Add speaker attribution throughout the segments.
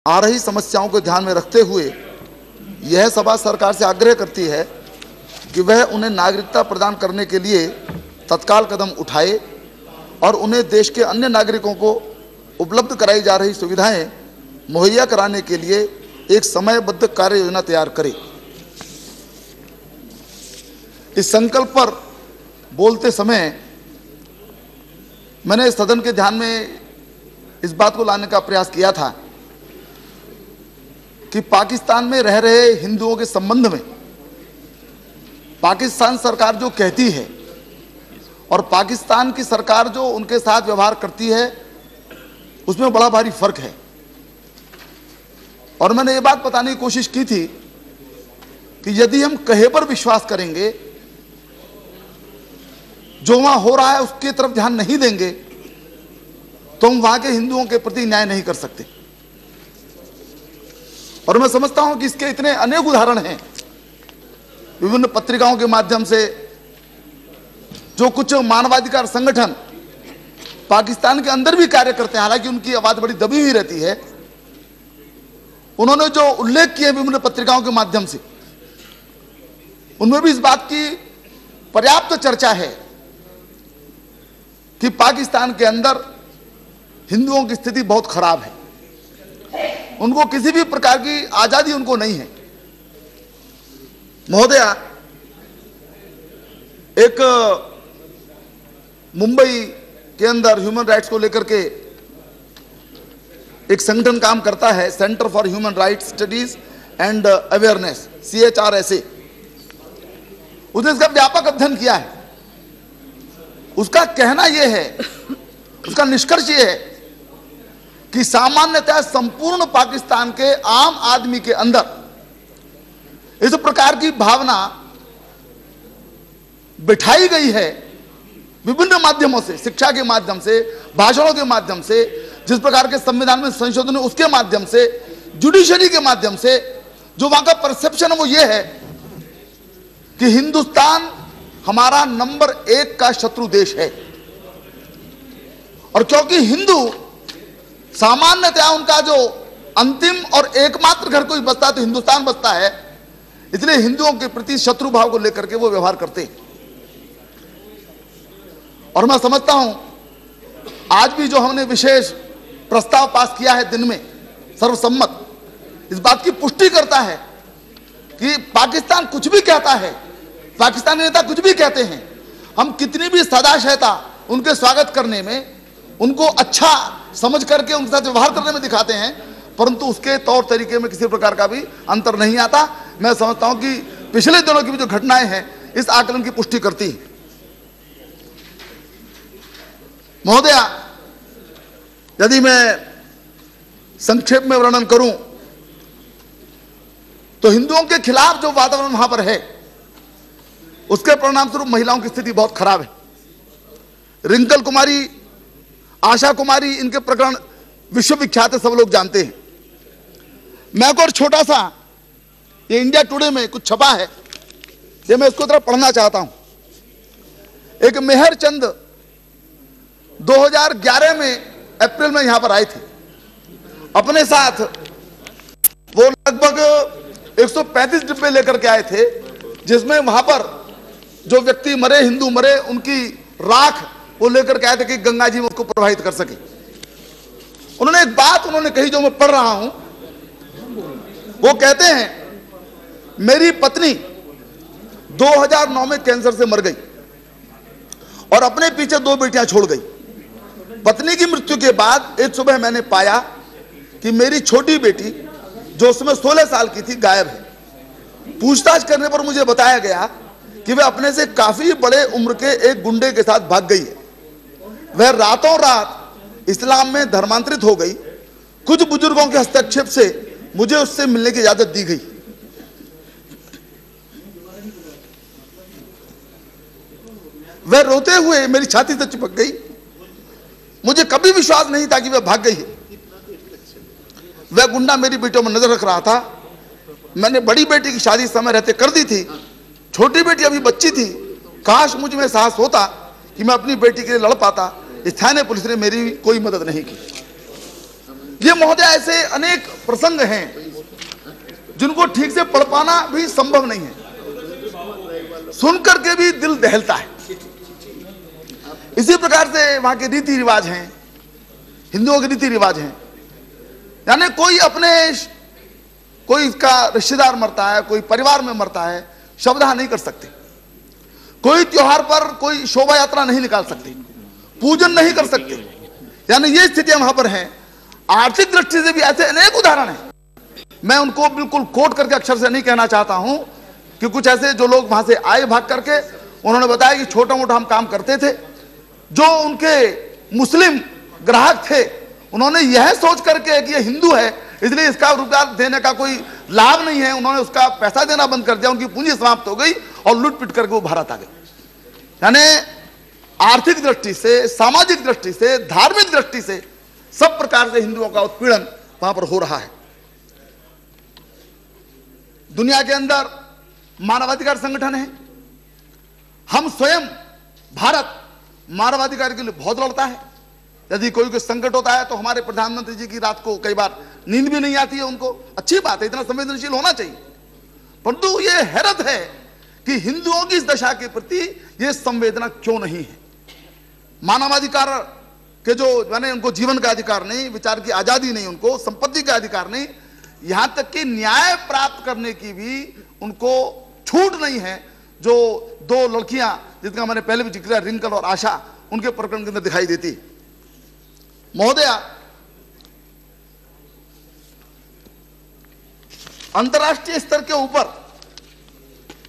Speaker 1: आ रही समस्याओं को ध्यान में रखते हुए यह सभा सरकार से आग्रह करती है कि वह उन्हें नागरिकता प्रदान करने के लिए तत्काल कदम उठाए और उन्हें देश के अन्य नागरिकों को उपलब्ध कराई जा रही सुविधाएं मुहैया कराने के लिए एक समयबद्ध कार्य योजना तैयार करे। इस संकल्प पर बोलते समय मैंने सदन के ध्यान में इस बात को लाने का प्रयास किया था कि पाकिस्तान में रह रहे हिंदुओं के संबंध में पाकिस्तान सरकार जो कहती है और पाकिस्तान की सरकार जो उनके साथ व्यवहार करती है उसमें बड़ा भारी फर्क है। और मैंने ये बात बताने की कोशिश की थी कि यदि हम कहे पर विश्वास करेंगे, जो वहां हो रहा है उसकी तरफ ध्यान नहीं देंगे, तो हम वहां के हिंदुओं के प्रति न्याय नहीं कर सकते। और मैं समझता हूं कि इसके इतने अनेक उदाहरण हैं विभिन्न पत्रिकाओं के माध्यम से। जो कुछ मानवाधिकार संगठन पाकिस्तान के अंदर भी कार्य करते हैं, हालांकि उनकी आवाज बड़ी दबी हुई रहती है, उन्होंने जो उल्लेख किए विभिन्न पत्रिकाओं के माध्यम से, उनमें भी इस बात की पर्याप्त चर्चा है कि पाकिस्तान के अंदर हिंदुओं की स्थिति बहुत खराब है। उनको किसी भी प्रकार की आजादी उनको नहीं है। महोदया, एक मुंबई के अंदर ह्यूमन राइट्स को लेकर के एक संगठन काम करता है, centre for human rights studies and awareness, CHRSA। उसने इसका व्यापक अध्ययन किया है। उसका कहना यह है, उसका निष्कर्ष यह है कि सामान्यतः संपूर्ण पाकिस्तान के आम आदमी के अंदर इस प्रकार की भावना बिठाई गई है विभिन्न माध्यमों से, शिक्षा के माध्यम से, भाषणों के माध्यम से, जिस प्रकार के संविधान में संशोधन है उसके माध्यम से, जुडिशरी के माध्यम से। जो वहां का परसेप्शन है वो ये है कि हिंदुस्तान हमारा नंबर 1 का शत्रु देश है। और क्योंकि हिंदू सामान्यतः उनका जो अंतिम और एकमात्र घर कोई बसता है तो हिंदुस्तान बसता है, इसलिए हिंदुओं के प्रति शत्रु भाव को लेकर के वो व्यवहार करते हैं। और मैं समझता हूं आज भी जो हमने विशेष प्रस्ताव पास किया है दिन में सर्वसम्मत, इस बात की पुष्टि करता है कि पाकिस्तान कुछ भी कहता है, पाकिस्तानी नेता कुछ भी कहते हैं, हम कितनी भी सदाशयता उनके स्वागत करने में, उनको अच्छा समझ करके उनके साथ व्यवहार करने में दिखाते हैं, परंतु उसके तौर तरीके में किसी प्रकार का भी अंतर नहीं आता। मैं समझता हूं कि पिछले दिनों की भी जो घटनाएं हैं इस आकलन की पुष्टि करती है। महोदया, यदि मैं संक्षेप में वर्णन करूं तो हिंदुओं के खिलाफ जो वातावरण वहां पर है उसके परिणाम स्वरूप महिलाओं की स्थिति बहुत खराब है। रिंकल कुमारी, आशा कुमारी, इनके प्रकरण विश्वविख्यात है, सब लोग जानते हैं। मैं को और छोटा सा ये इंडिया टुडे में कुछ छपा है, ये मैं इसको तरफ पढ़ना चाहता हूं। एक मेहर चंद 2011 में अप्रैल में यहां पर आए थे। अपने साथ वो लगभग 135 डिब्बे लेकर के आए थे, जिसमें वहां पर जो व्यक्ति मरे, हिंदू मरे, उनकी राख वो लेकर के आए थे कि गंगा जी में उसको प्रवाहित कर सके। उन्होंने एक बात उन्होंने कही जो मैं पढ़ रहा हूं। वो कहते हैं, मेरी पत्नी 2009 में कैंसर से मर गई और अपने पीछे 2 बेटियां छोड़ गई। पत्नी की मृत्यु के बाद एक सुबह मैंने पाया कि मेरी छोटी बेटी, जो उसमें 16 साल की थी, गायब है। पूछताछ करने पर मुझे बताया गया कि वह अपने से काफी बड़े उम्र के एक गुंडे के साथ भाग गई है। वह रातों रात इस्लाम में धर्मांतरित हो गई। कुछ बुजुर्गों के हस्तक्षेप से मुझे उससे मिलने की इजाजत दी गई। वह रोते हुए मेरी छाती से चिपक गई। मुझे कभी विश्वास नहीं था कि वह भाग गई है। वह गुंडा मेरी बेटियों में नजर रख रहा था। मैंने बड़ी बेटी की शादी समय रहते कर दी थी, छोटी बेटी अभी बच्ची थी। काश मुझ में साहस होता कि मैं अपनी बेटी के लिए लड़ पाता। स्थानीय पुलिस ने मेरी कोई मदद नहीं की। ये महोदय ऐसे अनेक प्रसंग हैं जिनको ठीक से पढ़ पाना भी संभव नहीं है, सुनकर के भी दिल दहलता है। इसी प्रकार से वहां के रीति रिवाज हैं, हिंदुओं के रीति रिवाज हैं, यानी कोई इसका रिश्तेदार मरता है, कोई परिवार में मरता है, शवदाह नहीं कर सकते, कोई त्योहार पर कोई शोभा यात्रा नहीं निकाल सकते, पूजन नहीं कर सकते, यानी ये स्थितियां वहां पर हैं। आर्थिक दृष्टि से भी ऐसे अनेक उदाहरण हैं, मैं उनको बिल्कुल कोट करके अक्षर से नहीं कहना चाहता हूं कि कुछ ऐसे जो लोग वहां से आए भाग करके, उन्होंने बताया कि छोटा मोटा हम काम करते थे, जो उनके मुस्लिम ग्राहक थे उन्होंने यह सोच करके कि ये हिंदू है इसलिए इसका रुपया देने का कोई लाभ नहीं है, उन्होंने उसका पैसा देना बंद कर दिया, उनकी पूंजी समाप्त हो गई और लूट पिट करके वो भारत आ गए। यानी आर्थिक दृष्टि से, सामाजिक दृष्टि से, धार्मिक दृष्टि से सब प्रकार से हिंदुओं का उत्पीड़न वहां पर हो रहा है। दुनिया के अंदर मानवाधिकार संगठन है, हम स्वयं भारत मानवाधिकार के लिए बहुत लड़ता है। यदि कोई संकट होता है तो हमारे प्रधानमंत्री जी की रात को कई बार नींद भी नहीं आती है उनको, अच्छी बात है, इतना संवेदनशील होना चाहिए, परंतु ये हैरत है कि हिंदुओं की इस दशा के प्रति ये संवेदना क्यों नहीं है। मानवाधिकार के जो माने उनको जीवन का अधिकार नहीं, विचार की आजादी नहीं, उनको संपत्ति का अधिकार नहीं, यहां तक कि न्याय प्राप्त करने की भी उनको छूट नहीं है। जो दो लड़कियां जिनका मैंने पहले भी जिक्र किया, रिंकल और आशा, उनके प्रकरण के अंदर दिखाई देती। महोदया, अंतर्राष्ट्रीय स्तर के ऊपर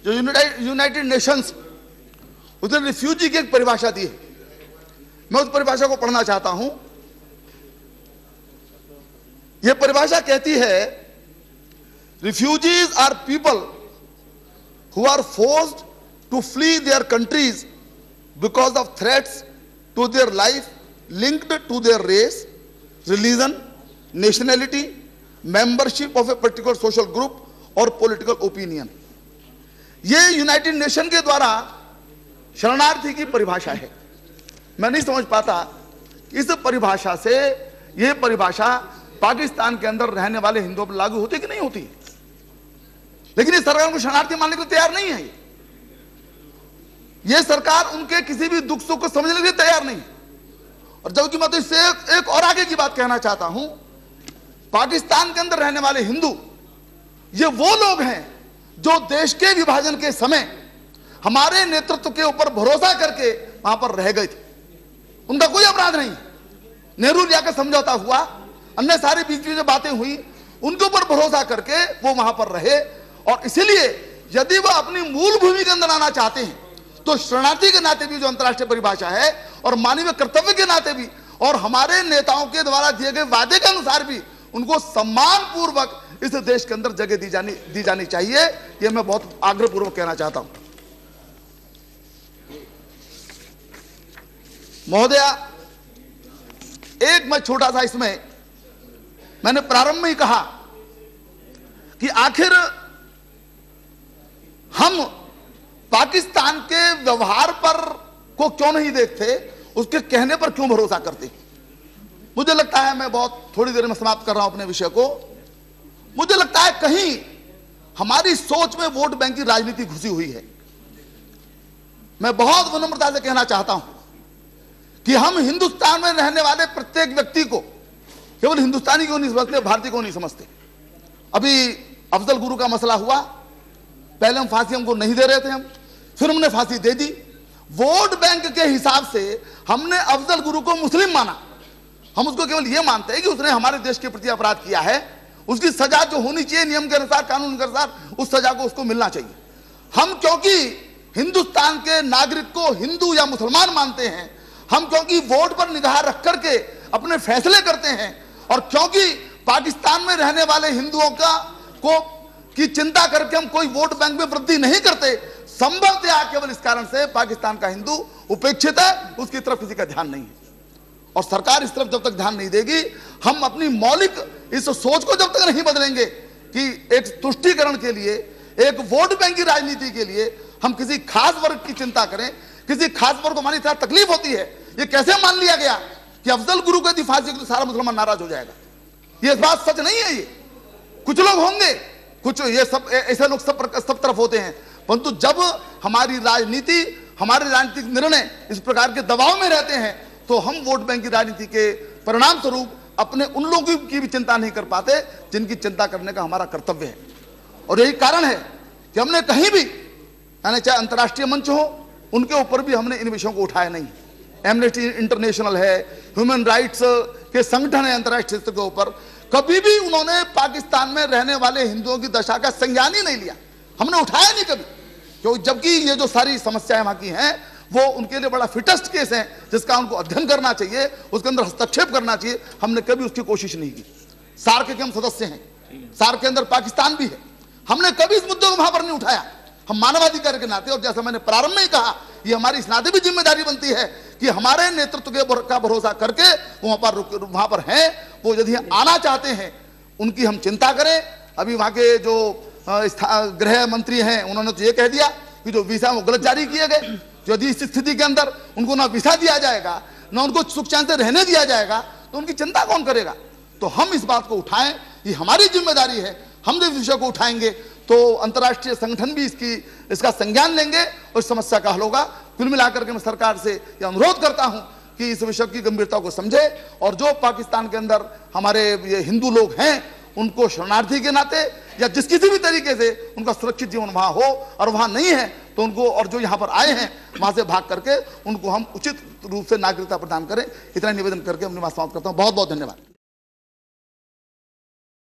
Speaker 1: जो यूनाइटेड नेशंस उसने रिफ्यूजी की एक परिभाषा दी है, मैं उस परिभाषा को पढ़ना चाहता हूं। यह परिभाषा कहती है, refugees are people who are forced to flee their countries because of threats to their life linked to their race, religion, nationality, membership of a particular social group और political opinion। ये यूनाइटेड नेशन के द्वारा शरणार्थी की परिभाषा है। मैं नहीं समझ पाता इस परिभाषा से यह परिभाषा पाकिस्तान के अंदर रहने वाले हिंदुओं पर लागू होती कि नहीं होती, लेकिन इस सरकार को शरणार्थी मानने के लिए तैयार नहीं है। यह सरकार उनके किसी भी दुख सुख को समझने के लिए तैयार नहीं। और जबकि मैं तो इससे एक और आगे की बात कहना चाहता हूं, पाकिस्तान के अंदर रहने वाले हिंदू ये वो लोग हैं जो देश के विभाजन के समय हमारे नेतृत्व के ऊपर भरोसा करके वहां पर रह गए थे, उनका कोई अपराध नहीं। नेहरू जाकर समझौता हुआ, अन्य सारी बीच में जो बातें हुई, उनके ऊपर भरोसा करके वो वहां पर रहे। और इसीलिए यदि वह अपनी मूल भूमि के अंदर आना चाहते हैं तो शरणार्थी के नाते भी जो अंतर्राष्ट्रीय परिभाषा है और मानवीय कर्तव्य के नाते भी और हमारे नेताओं के द्वारा दिए गए वादे के अनुसार भी उनको सम्मान पूर्वक इस देश के अंदर जगह दी जानी चाहिए। यह मैं बहुत आग्रह पूर्वक कहना चाहता हूं। महोदया, एक मैं छोटा सा इसमें, मैंने प्रारंभ में ही कहा कि आखिर हम पाकिस्तान के व्यवहार पर को क्यों नहीं देखते, उसके कहने पर क्यों भरोसा करते। मुझे लगता है, मैं बहुत थोड़ी देर में समाप्त कर रहा हूं अपने विषय को, मुझे लगता है कहीं हमारी सोच में वोट बैंक की राजनीति घुसी हुई है। मैं बहुत विनम्रता से कहना चाहता हूं कि हम हिंदुस्तान में रहने वाले प्रत्येक व्यक्ति को केवल हिंदुस्तानी को नहीं समझते, भारतीय को नहीं समझते। अभी अफजल गुरु का मसला हुआ, पहले हम फांसी हमको नहीं दे रहे थे, हम फिर हमने फांसी दे दी। वोट बैंक के हिसाब से हमने अफजल गुरु को मुस्लिम माना, हम उसको केवल यह मानते हैं कि उसने हमारे देश के प्रति अपराध किया है, उसकी सजा जो होनी चाहिए नियम के अनुसार, कानून के अनुसार, उस सजा को उसको मिलना चाहिए। हम क्योंकि हिंदुस्तान के नागरिक को हिंदू या मुसलमान मानते हैं, हम क्योंकि वोट पर निगाह रख करके अपने फैसले करते हैं, और क्योंकि पाकिस्तान में रहने वाले हिंदुओं की चिंता करके हम कोई वोट बैंक में वृद्धि नहीं करते, संभवतः केवल इस कारण से पाकिस्तान का हिंदू उपेक्षित है, उसकी तरफ किसी का ध्यान नहीं है। और सरकार इस तरफ जब तक ध्यान नहीं देगी, हम अपनी मौलिक इस सोच को जब तक नहीं बदलेंगे कि एक तुष्टीकरण के लिए, एक वोट बैंक की राजनीति के लिए हम किसी खास वर्ग की चिंता करें, किसी खास वर्ग को हमारी तरह तकलीफ होती है। ये कैसे मान लिया गया कि अफजल गुरु को यदि फांसी तो सारा मुसलमान नाराज हो जाएगा। ये बात सच नहीं है। ये कुछ लोग होंगे, कुछ ये सब ऐसे लोग सब तरफ होते हैं, परंतु जब हमारी राजनीति, हमारे राजनीतिक निर्णय इस प्रकार के दबाव में रहते हैं तो हम वोट बैंक की राजनीति के परिणाम स्वरूप अपने उन लोगों की भी चिंता नहीं कर पाते जिनकी चिंता करने का हमारा कर्तव्य है। और यही कारण है कि हमने कहीं भी, यानी चाहे अंतर्राष्ट्रीय मंच हो, उनके ऊपर भी हमने इन विषयों को उठाया नहीं। एमनेस्टी इंटरनेशनल है, ह्यूमन राइट्स के संगठन है अंतर्राष्ट्रीय स्तर के ऊपर, कभी भी उन्होंने पाकिस्तान में रहने वाले हिंदुओं की दशा का संज्ञान ही नहीं लिया, हमने उठाया नहीं कभी। क्योंकि जबकि ये जो सारी समस्याएं वहां की हैं वो उनके लिए बड़ा फिटेस्ट केस है जिसका उनको अध्ययन करना चाहिए, उसके अंदर हस्तक्षेप करना चाहिए, हमने कभी उसकी कोशिश नहीं की। सार्क के हम सदस्य हैं, सार्क के अंदर पाकिस्तान भी है, हमने कभी इस मुद्दे को वहां पर नहीं उठाया। हम मानवाधिकार के नाते, और जैसा मैंने प्रारंभ में ही कहा, ये हमारी इस नाते भी जिम्मेदारी बनती है कि हमारे नेतृत्व का भरोसा करके वहां पर हैं, वो यदि आना चाहते हैं उनकी हम चिंता करें। अभी वहां के जो गृह मंत्री हैं उन्होंने तो ये कह दिया कि जो वीसा वो गलत जारी किए गए, यदि इस स्थिति के अंदर उनको ना वीसा दिया जाएगा ना उनको सुख चैन से रहने दिया जाएगा तो उनकी चिंता कौन करेगा। तो हम इस बात को उठाएं, ये हमारी जिम्मेदारी है। हम जब इस विषय को उठाएंगे तो अंतर्राष्ट्रीय संगठन भी इसका संज्ञान लेंगे और इस समस्या का हल होगा। कुल मिलाकर के मैं सरकार से यह अनुरोध करता हूं कि इस विषय की गंभीरता को समझे और जो पाकिस्तान के अंदर हमारे ये हिंदू लोग हैं उनको शरणार्थी के नाते या जिस किसी भी तरीके से उनका सुरक्षित जीवन वहां हो, और वहां नहीं है तो उनको, और जो यहां पर आए हैं वहां से भाग करके उनको हम उचित रूप से नागरिकता प्रदान करें। इतना निवेदन करके अपनी बात समाप्त करता हूं। बहुत बहुत धन्यवाद।